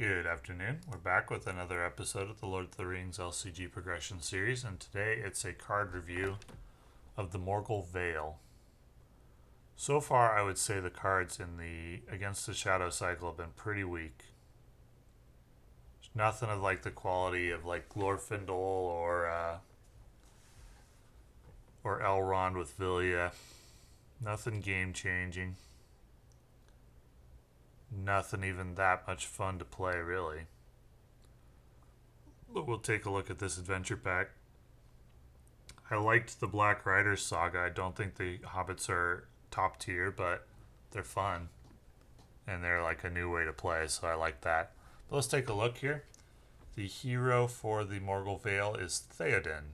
Good afternoon. We're back with another episode of the Lord of the Rings LCG Progression Series, and today it's a card review of the Morgul Vale. So far, I would say the cards in the Against the Shadow cycle have been pretty weak. There's nothing of like the quality of like Glorfindel or Elrond with Vilya. Nothing game changing. Nothing even that much fun to play, really. But we'll take a look at this adventure pack. I liked the Black Riders saga. I don't think the Hobbits are top tier, but they're fun. And they're like a new way to play, so I like that. But let's take a look here. The hero for the Morgul Vale is Theoden.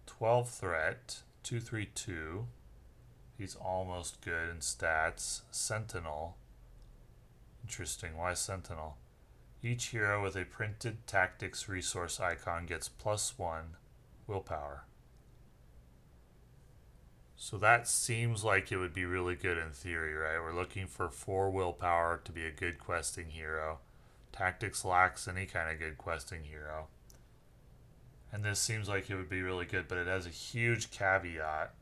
12 threat, 2/3/2. He's almost good in stats. Sentinel. Interesting. Why Sentinel? Each hero with a printed tactics resource icon gets +1 willpower. So that seems like it would be really good in theory, right? We're looking for 4 willpower to be a good questing hero. Tactics lacks any kind of good questing hero. And this seems like it would be really good, but it has a huge caveat.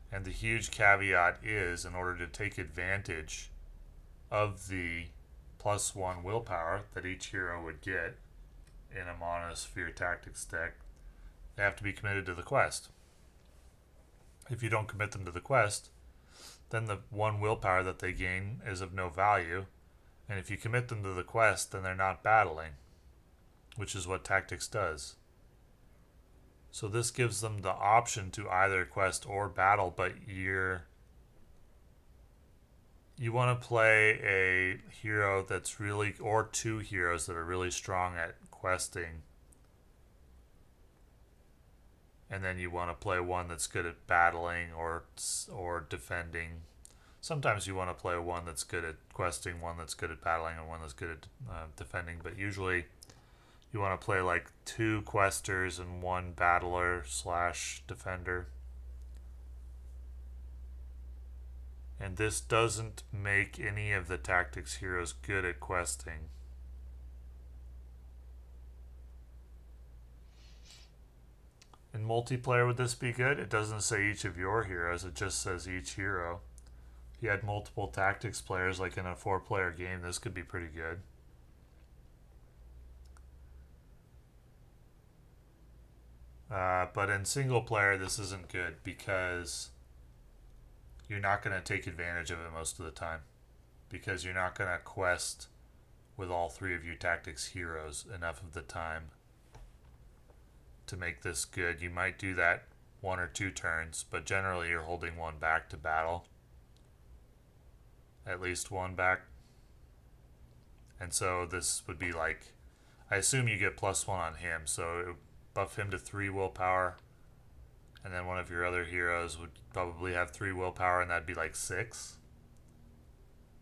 And the huge caveat is, in order to take advantage of the +1 willpower that each hero would get in a Monosphere Tactics deck, they have to be committed to the quest. If you don't commit them to the quest, then the 1 willpower that they gain is of no value. And if you commit them to the quest, then they're not battling, which is what Tactics does. So this gives them the option to either quest or battle, but you want to play a hero that's really, or 2 heroes that are really strong at questing. And then you want to play one that's good at battling or defending. Sometimes you want to play one that's good at questing, one that's good at battling, and one that's good at defending. But usually you want to play like 2 questers and 1 battler / defender. And this doesn't make any of the tactics heroes good at questing. In multiplayer, would this be good? It doesn't say each of your heroes, it just says each hero. If you had multiple tactics players, like in a 4-player game, this could be pretty good. But in single player, this isn't good because you're not going to take advantage of it most of the time, because you're not going to quest with all 3 of your tactics heroes enough of the time to make this good. You might do that 1 or 2 turns, but generally you're holding 1 back to battle. At least 1 back. And so this would be like, I assume you get +1 on him, so it would buff him to 3 willpower, and then one of your other heroes would probably have 3 willpower, and that'd be like 6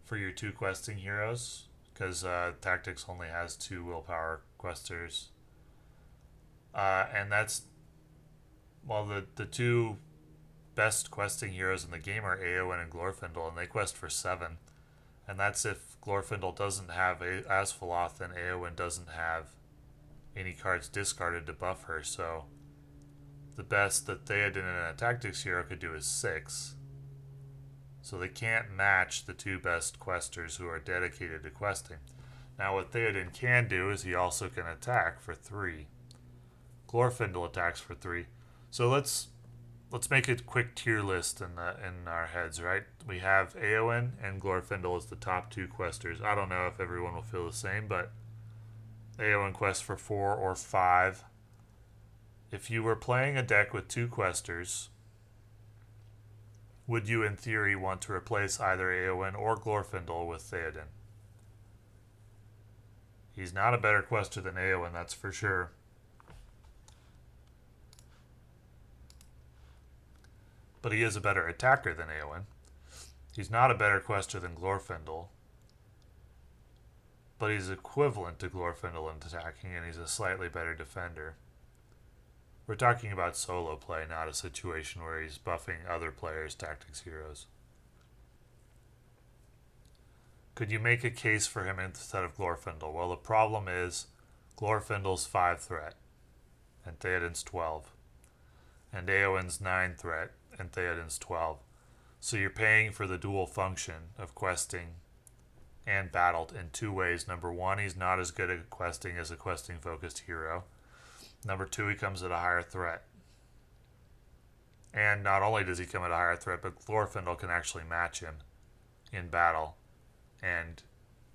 for your 2 questing heroes, because Tactics only has 2 willpower questers. And that's, well, the 2 best questing heroes in the game are Eowyn and Glorfindel, and they quest for 7. And that's if Glorfindel doesn't have Asphaloth, and Eowyn doesn't have any cards discarded to buff her. So the best that Theoden and a tactics hero could do is 6. So they can't match the 2 best questers who are dedicated to questing. Now what Theoden can do is he also can attack for 3. Glorfindel attacks for 3. So let's make a quick tier list in our heads, right? We have Eowyn and Glorfindel as the top 2 questers. I don't know if everyone will feel the same, but Eowyn quests for 4 or 5. If you were playing a deck with 2 questers, would you in theory want to replace either Eowyn or Glorfindel with Theoden? He's not a better quester than Eowyn, that's for sure. But he is a better attacker than Eowyn. He's not a better quester than Glorfindel, but he's equivalent to Glorfindel in attacking, and he's a slightly better defender. We're talking about solo play, not a situation where he's buffing other players' tactics heroes. Could you make a case for him instead of Glorfindel? Well, the problem is Glorfindel's 5 threat, and Theoden's 12. And Eowyn's 9 threat, and Theoden's 12. So you're paying for the dual function of questing and battled in two ways. Number one, he's not as good at questing as a questing focused hero. Number two, he comes at a higher threat. And not only does he come at a higher threat, but Glorfindel can actually match him in battle. And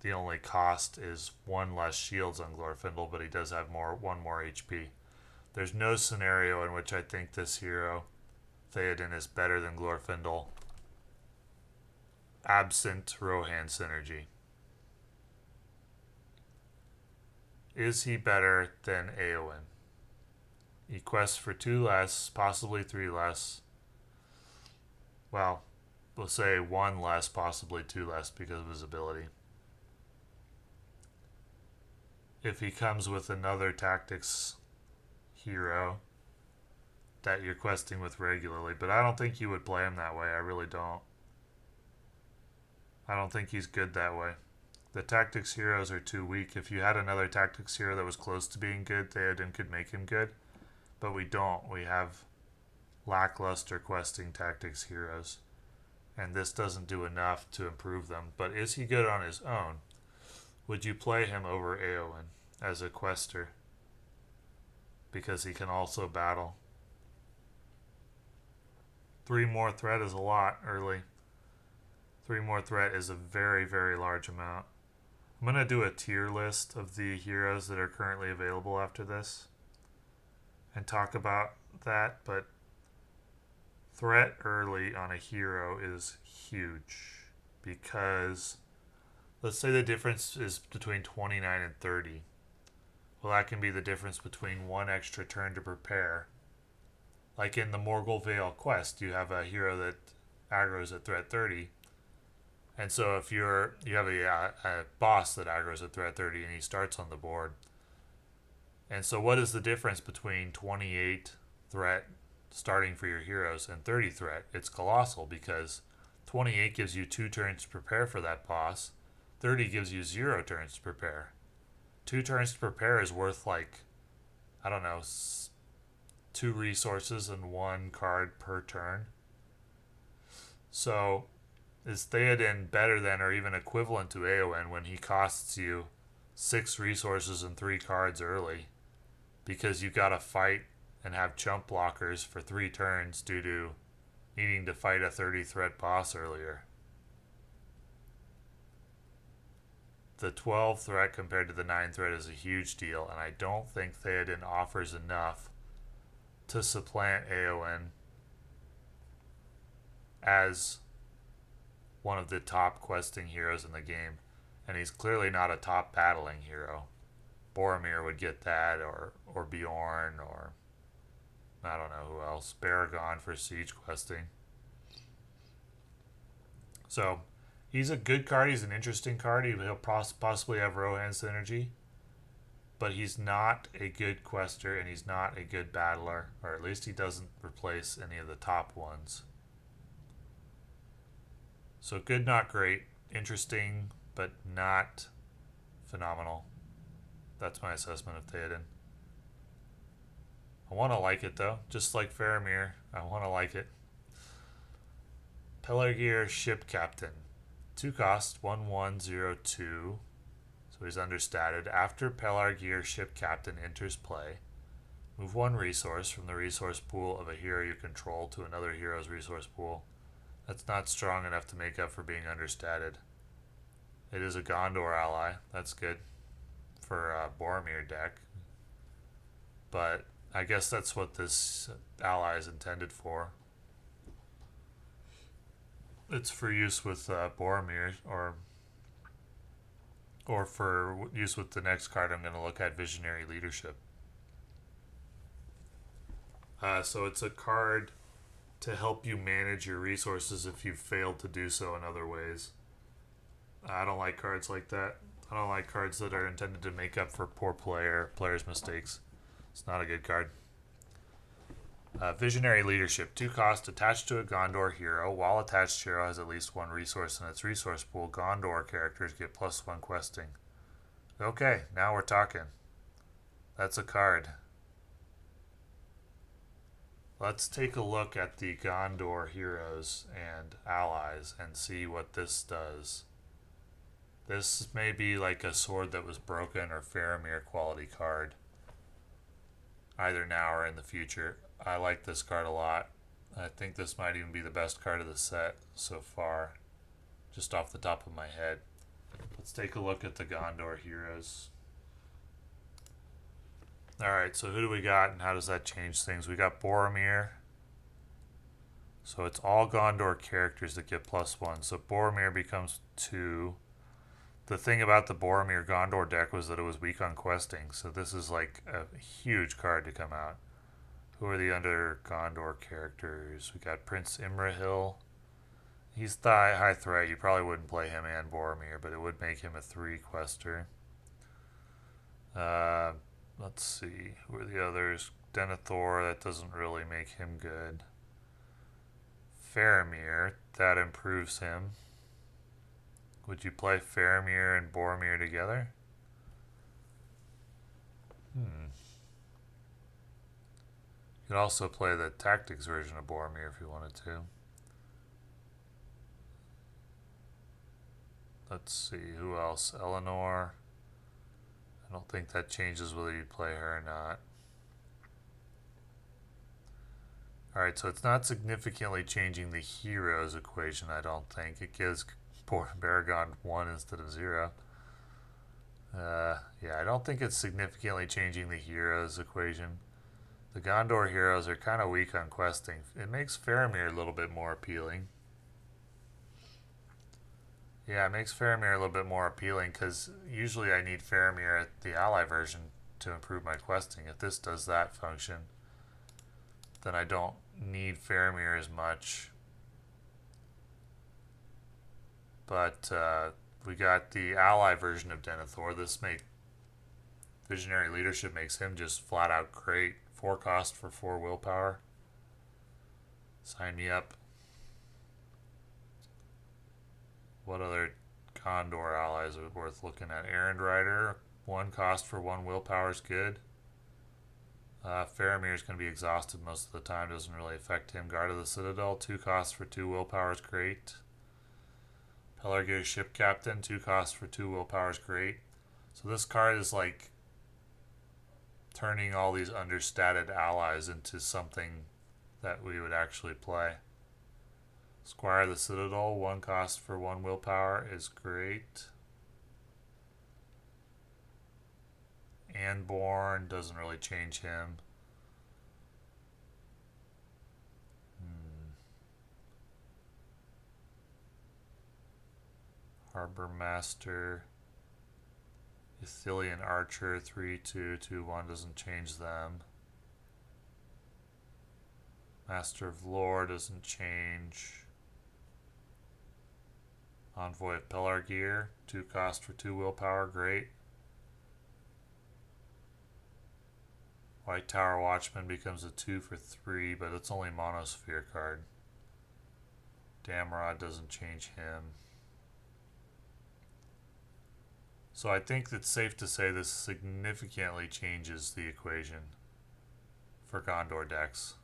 the only cost is 1 less shields on Glorfindel, but he does have 1 more HP. There's no scenario in which I think this hero, Theoden, is better than Glorfindel, absent Rohan synergy. Is he better than Eowyn? He quests for 2 less, possibly 3 less. Well, we'll say 1 less, possibly 2 less because of his ability. If he comes with another tactics hero that you're questing with regularly, but I don't think you would play him that way. I really don't. I don't think he's good that way. The tactics heroes are too weak. If you had another tactics hero that was close to being good, Theoden could make him good. But we don't. We have lackluster questing tactics heroes. And this doesn't do enough to improve them. But is he good on his own? Would you play him over Eowyn as a quester? Because he can also battle. 3 more threat is a lot early. 3 more threat is a very, very large amount. I'm going to do a tier list of the heroes that are currently available after this and talk about that, but threat early on a hero is huge because let's say the difference is between 29 and 30. Well, that can be the difference between 1 extra turn to prepare. Like in the Morgul Vale quest, you have a hero that aggroes at threat 30. And so if you have a boss that aggroes at threat 30 and he starts on the board. And so what is the difference between 28 threat starting for your heroes and 30 threat? It's colossal because 28 gives you 2 turns to prepare for that boss. 30 gives you 0 turns to prepare. 2 turns to prepare is worth like, I don't know, 2 resources and 1 card per turn. So is Theoden better than or even equivalent to Eowyn when he costs you 6 resources and 3 cards early because you gotta fight and have chump blockers for 3 turns due to needing to fight a 30 threat boss earlier? The 12 threat compared to the 9 threat is a huge deal, and I don't think Theoden offers enough to supplant Eowyn as one of the top questing heroes in the game. And he's clearly not a top battling hero. Boromir would get that, or Bjorn, or I don't know who else. Baragon for siege questing. So he's a good card. He's an interesting card. He'll possibly have Rohan synergy. But he's not a good quester, and he's not a good battler. Or at least he doesn't replace any of the top ones. So good, not great. Interesting, but not phenomenal. That's my assessment of Theoden. I want to like it, though. Just like Pharamir, I want to like it. Pelargir Ship Captain. 2 cost, 1102. So he's understated. After Pelargir Ship Captain enters play, move 1 resource from the resource pool of a hero you control to another hero's resource pool. That's not strong enough to make up for being understated. It is a Gondor ally. That's good for a Boromir deck. But I guess that's what this ally is intended for. It's for use with Boromir, or for use with the next card I'm going to look at, Visionary Leadership. So it's a card to help you manage your resources if you've failed to do so in other ways. I don't like cards like that. I don't like cards that are intended to make up for players' mistakes. It's not a good card. Visionary Leadership. 2 cost attached to a Gondor hero. While attached hero has at least 1 resource in its resource pool, Gondor characters get +1 questing. Okay, now we're talking. That's a card. Let's take a look at the Gondor heroes and allies and see what this does. This may be like a Sword That Was Broken or Pharamir quality card, either now or in the future. I like this card a lot. I think this might even be the best card of the set so far, just off the top of my head. Let's take a look at the Gondor heroes. Alright, so who do we got and how does that change things? We got Boromir. So it's all Gondor characters that get +1. So Boromir becomes 2. The thing about the Boromir Gondor deck was that it was weak on questing. So this is like a huge card to come out. Who are the other Gondor characters? We got Prince Imrahil. He's the high threat. You probably wouldn't play him and Boromir, but it would make him a 3 quester. Let's see. Who are the others? Denethor, that doesn't really make him good. Faramir, that improves him. Would you play Faramir and Boromir together? You could also play the tactics version of Boromir if you wanted to. Let's see, who else? Eleanor. I don't think that changes whether you play her or not. Alright, so it's not significantly changing the heroes equation, I don't think. It gives Baragon 1 instead of 0. Yeah, I don't think it's significantly changing the heroes equation. The Gondor heroes are kind of weak on questing. It makes Faramir a little bit more appealing. Yeah, it makes Faramir a little bit more appealing because usually I need Faramir at the ally version to improve my questing. If this does that function, then I don't need Faramir as much. But we got the ally version of Denethor. This Visionary Leadership makes him just flat out great. 4 cost for 4 willpower. Sign me up. What other Gondor allies are worth looking at? Errand Rider, 1 cost for 1 willpower is good. Faramir is going to be exhausted most of the time, doesn't really affect him. Guard of the Citadel, 2 costs for 2 willpower is great. Pelargir Ship Captain, 2 costs for 2 willpower is great. So this card is like turning all these understated allies into something that we would actually play. Squire of the Citadel, 1 cost for 1 willpower is great. Anborn doesn't really change him. Harbor Master, Ithilien Archer, 3/2/2/1 doesn't change them. Master of Lore doesn't change. Envoy of Pelargir, 2 cost for 2 willpower, great. White Tower Watchman becomes a 2 for 3, but it's only Monosphere card. Damrod doesn't change him. So I think it's safe to say this significantly changes the equation for Gondor decks.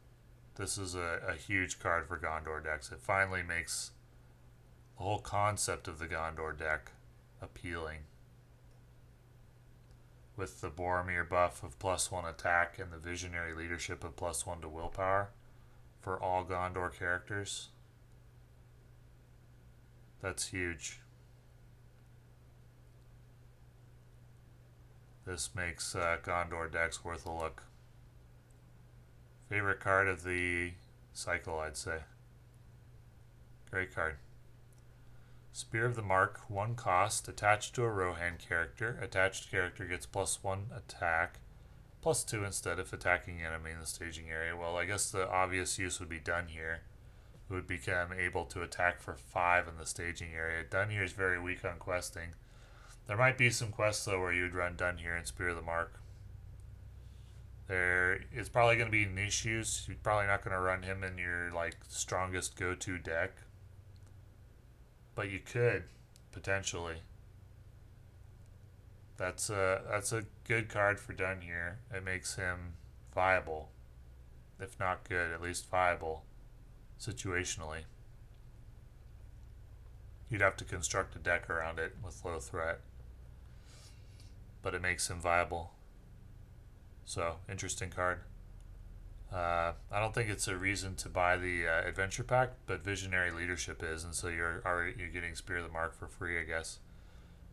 This is a huge card for Gondor decks. It finally makes the whole concept of the Gondor deck appealing. With the Boromir buff of +1 attack and the Visionary Leadership of +1 to willpower for all Gondor characters. That's huge. This makes Gondor decks worth a look. Favorite card of the cycle, I'd say. Great card. Spear of the Mark, 1 cost, attached to a Rohan character. Attached character gets +1 attack, +2 instead if attacking enemy in the staging area. Well, I guess the obvious use would be Dunhere, who would become able to attack for 5 in the staging area. Dunhere is very weak on questing. There might be some quests, though, where you'd run Dunhere and Spear of the Mark. There is probably going to be niche use. You're probably not going to run him in your like strongest go-to deck, but you could potentially. That's a good card for done here. It makes him viable, if not good, at least viable situationally. You'd have to construct a deck around it with low threat, but it makes him viable. So, interesting card. I don't think it's a reason to buy the adventure pack, but Visionary Leadership is, and so you're getting Spear of the Mark for free, I guess.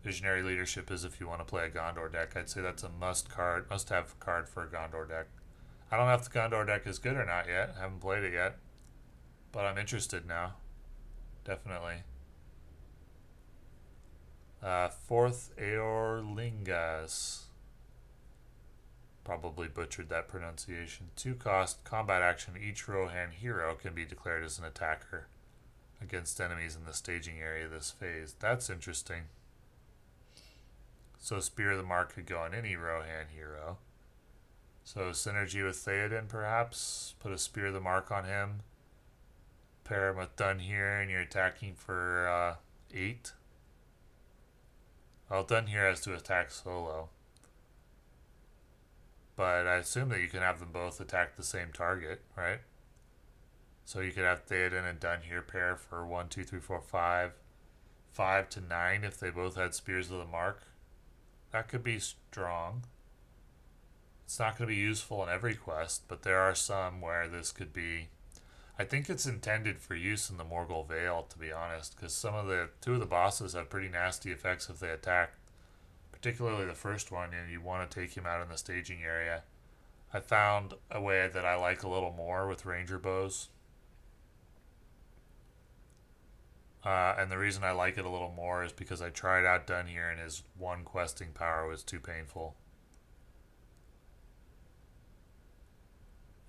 Visionary Leadership is if you want to play a Gondor deck. I'd say that's a must-have card for a Gondor deck. I don't know if the Gondor deck is good or not yet. I haven't played it yet, but I'm interested now. Definitely. Fourth Eorlingas. Probably butchered that pronunciation. 2 cost, combat action. Each Rohan hero can be declared as an attacker against enemies in the staging area of this phase. That's interesting. So Spear of the Mark could go on any Rohan hero. So synergy with Theoden, perhaps. Put a Spear of the Mark on him. Pair him with Dun here, and you're attacking for 8. Well, Dun here has to attack solo. But I assume that you can have them both attack the same target, right? So you could have Theoden and Dun here pair for 1, 2, 3, 4, 5. 5 to 9 if they both had Spears of the Mark. That could be strong. It's not going to be useful in every quest, but there are some where this could be. I think it's intended for use in the Morgul Vale, to be honest, because two of the bosses have pretty nasty effects if they attack. Particularly the first one, and you want to take him out in the staging area. I found a way that I like a little more with ranger bows. And the reason I like it a little more is because I tried out Dun here and his 1 questing power was too painful.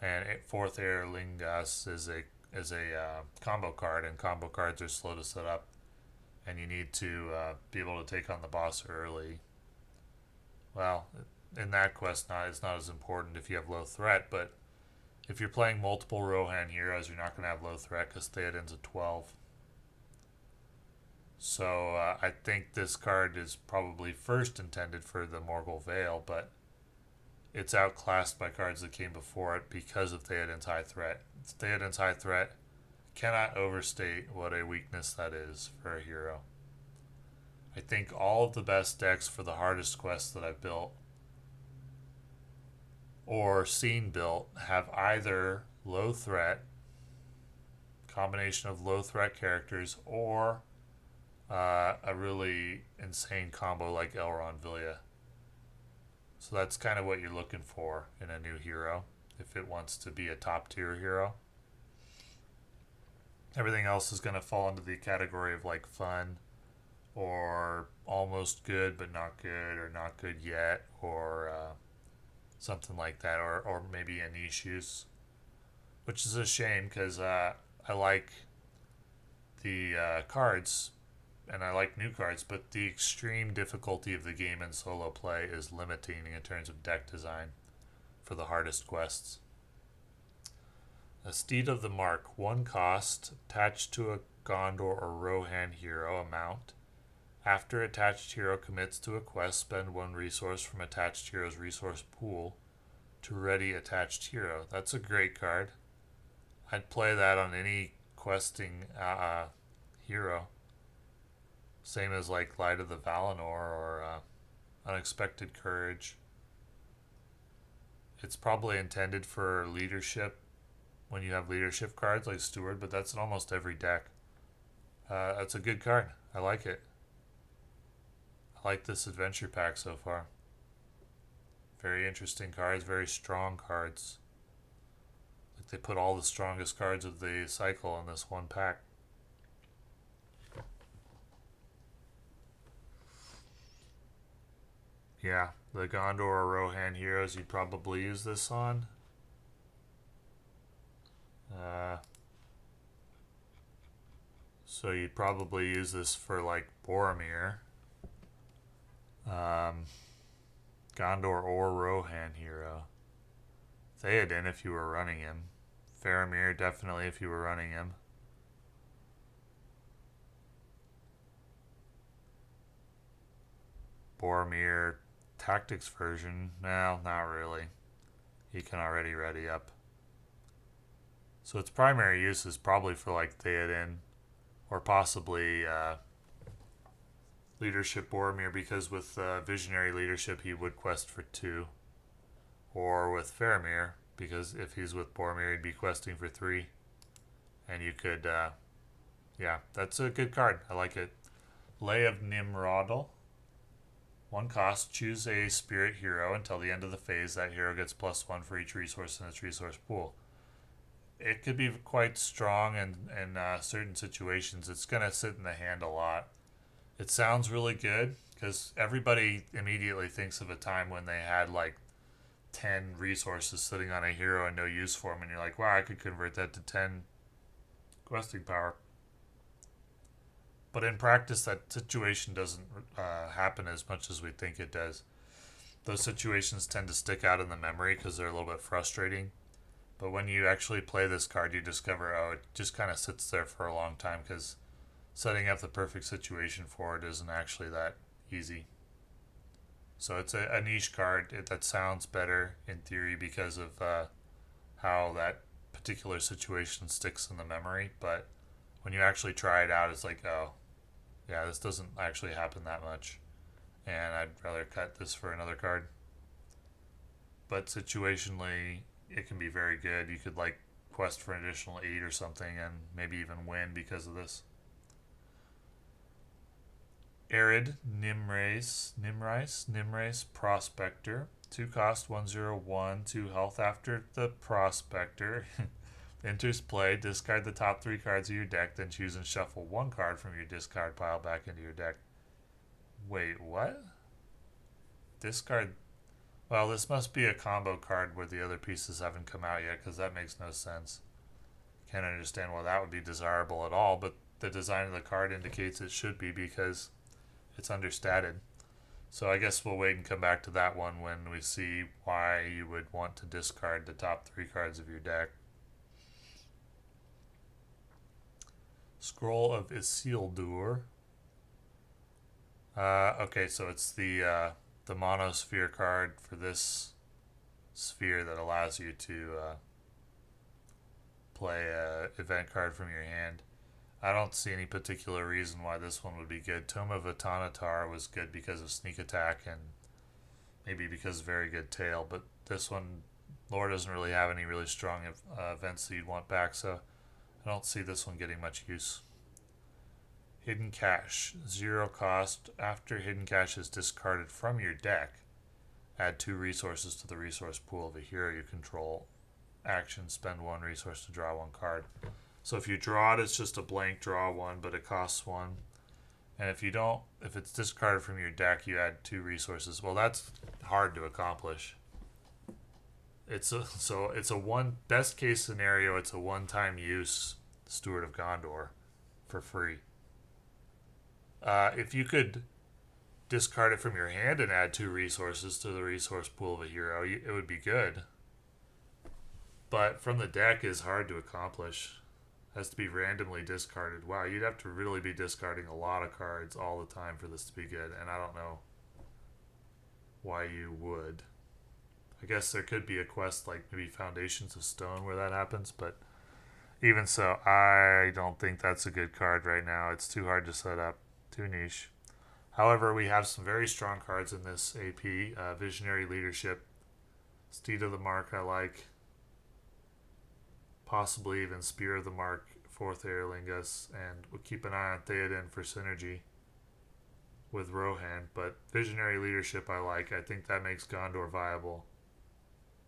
And fourth Eorlingas is a combo card, and combo cards are slow to set up, and you need to be able to take on the boss early. Well, in that quest, it's not as important if you have low threat, but if you're playing multiple Rohan heroes, you're not going to have low threat because Theoden's a 12. So I think this card is probably first intended for the Morgul Vale, but it's outclassed by cards that came before it because of Theoden's high threat. Theoden's high threat cannot overstate what a weakness that is for a hero. I think all of the best decks for the hardest quests that I've built or seen built have either low threat, combination of low threat characters, or a really insane combo like Elrond Villia. So that's kind of what you're looking for in a new hero if it wants to be a top tier hero. Everything else is going to fall into the category of like fun or almost good but not good or not good yet or something like that, or maybe a niche use, which is a shame because I like the cards and I like new cards, but the extreme difficulty of the game in solo play is limiting in terms of deck design for the hardest quests. A Steed of the Mark, 1 cost, attached to a Gondor or Rohan hero amount. After attached hero commits to a quest, spend 1 resource from attached hero's resource pool to ready attached hero. That's a great card. I'd play that on any questing hero. Same as like Light of the Valinor or Unexpected Courage. It's probably intended for leadership when you have leadership cards like Steward, but that's in almost every deck. That's a good card. I like it. I like this adventure pack so far. Very interesting cards, very strong cards. Like they put all the strongest cards of the cycle in this one pack. Yeah, the Gondor or Rohan heroes you'd probably use this on. So you'd probably use this for like Boromir. Gondor or Rohan hero. Theoden if you were running him. Pharamir definitely if you were running him. Boromir tactics version. No, not really. He can already ready up. So its primary use is probably for like Theoden or possibly leadership Boromir, because with visionary leadership he would quest for 2. Or with Pharamir, because if he's with Boromir he'd be questing for 3. And you could, yeah, that's a good card. I like it. Lay of Nimroddle. 1 cost, choose a spirit hero until the end of the phase. That hero gets +1 for each resource in its resource pool. It could be quite strong in certain situations. It's going to sit in the hand a lot. It sounds really good because everybody immediately thinks of a time when they had like 10 resources sitting on a hero and no use for them, and you're like, wow, I could convert that to 10 questing power. But in practice, that situation doesn't happen as much as we think it does. Those situations tend to stick out in the memory because they're a little bit frustrating. But when you actually play this card, you discover, oh, it just kind of sits there for a long time because setting up the perfect situation for it isn't actually that easy. So it's a niche card that sounds better in theory because of how that particular situation sticks in the memory. But when you actually try it out, it's like, oh, yeah, this doesn't actually happen that much. And I'd rather cut this for another card. But situationally, it can be very good. You could like quest for an additional 8 or something and maybe even win because of this. Arid Nimrais Prospector. 2 cost, 1/0/1, 2 health. After the Prospector enters play, discard the top 3 cards of your deck, then choose and shuffle 1 card from your discard pile back into your deck. Wait, what? Discard. Well, this must be a combo card where the other pieces haven't come out yet, because that makes no sense. Can't understand why that would be desirable at all, but the design of the card indicates it should be because it's understated. So I guess we'll wait and come back to that one when we see why you would want to discard the top 3 cards of your deck. Scroll of Isildur. Okay, so it's the monosphere card for this sphere that allows you to play a event card from your hand. I don't see any particular reason why this one would be good. Tome of Atanatar was good because of sneak attack and maybe because of very good tail, but this one, Lore doesn't really have any really strong events that you'd want back, so I don't see this one getting much use. Hidden Cache. 0 cost. After Hidden Cache is discarded from your deck, add 2 resources to the resource pool of a hero you control. Action, spend 1 resource to draw 1 card. So if you draw it, it's just a blank draw 1, but it costs 1. And if it's discarded from your deck, you add 2 resources. Well, that's hard to accomplish. It's a one best case scenario. It's a one-time use Steward of Gondor for free. If you could discard it from your hand and add 2 resources to the resource pool of a hero, it would be good. But from the deck is hard to accomplish. It has to be randomly discarded. Wow, you'd have to really be discarding a lot of cards all the time for this to be good, and I don't know why you would. I guess there could be a quest like maybe Foundations of Stone where that happens, but even so, I don't think that's a good card right now. It's too hard to set up, too niche. However, we have some very strong cards in this AP. Visionary Leadership, Steed of the Mark I like. Possibly even Spear of the Mark, 4th Aerlingus, and we'll keep an eye on Theoden for synergy with Rohan. But Visionary Leadership I like. I think that makes Gondor viable,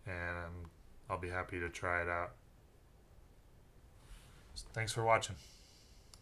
and I'll be happy to try it out. Thanks for watching.